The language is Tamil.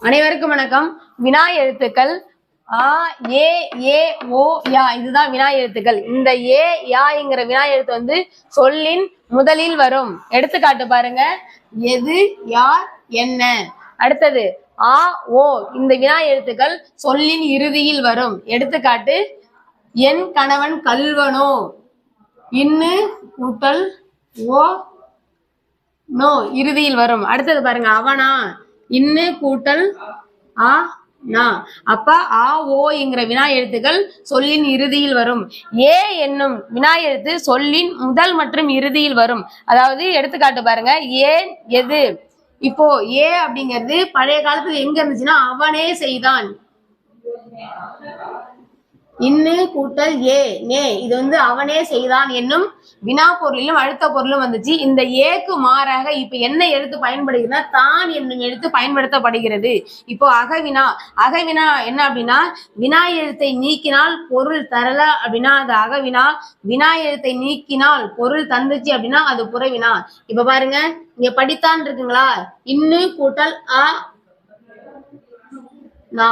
அனைவருக்கும் வணக்கம். வினா எழுத்துக்கள் ஆ, ஏ, ஏ, ஓ, யா இதுதான் வினா எழுத்துக்கள். இந்த ஏ, யாங்கிற வினா எழுத்து வந்து சொல்லின் முதலில் வரும். எடுத்துக்காட்டு பாருங்க. எது, யார், என்ன. அடுத்தது ஆ, ஓ இந்த வினா எழுத்துக்கள் சொல்லின் இறுதியில் வரும். எடுத்துக்காட்டு என் கணவன் கல்வனோ. இன்னு கூட்டல் ஓ நோ இறுதியில் வரும். அடுத்தது பாருங்க அவனா. இன்னு கூட்டல் ஆ நா. அப்ப ஆ ஓங்கிற வினா எழுத்துக்கள் சொல்லின் இறுதியில் வரும். ஏ என்னும் வினா எழுத்து சொல்லின் முதல் மற்றும் இறுதியில் வரும். அதாவது எடுத்துக்காட்டு பாருங்க. ஏன், எது. இப்போ ஏ அப்படிங்கிறது பழைய காலத்துல எங்க இருந்துச்சுன்னா அவனே செய்தான். இன்னு கூட்டல் ஏ நே இது வந்து அவனே செய்தான் என்னும் வினா பொருளிலும் அழுத்த பொருளும் வந்துச்சு. இந்த ஏக்கு மாறாக இப்ப என்ன எழுத்து பயன்படுகிறதுனா தான் என்னும் எழுத்து பயன்படுத்தப்படுகிறது. இப்போ அகவினா. அகவினா என்ன அப்படின்னா வினா எழுத்தை நீக்கினால் பொருள் தரல அப்படின்னா அது அகவினா. வினா எழுத்தை நீக்கினால் பொருள் தந்துச்சு அப்படின்னா அது புறவினா. இப்ப பாருங்க இங்க படித்தான் இருக்குங்களா. இன்னு கூட்டல் ஆ நா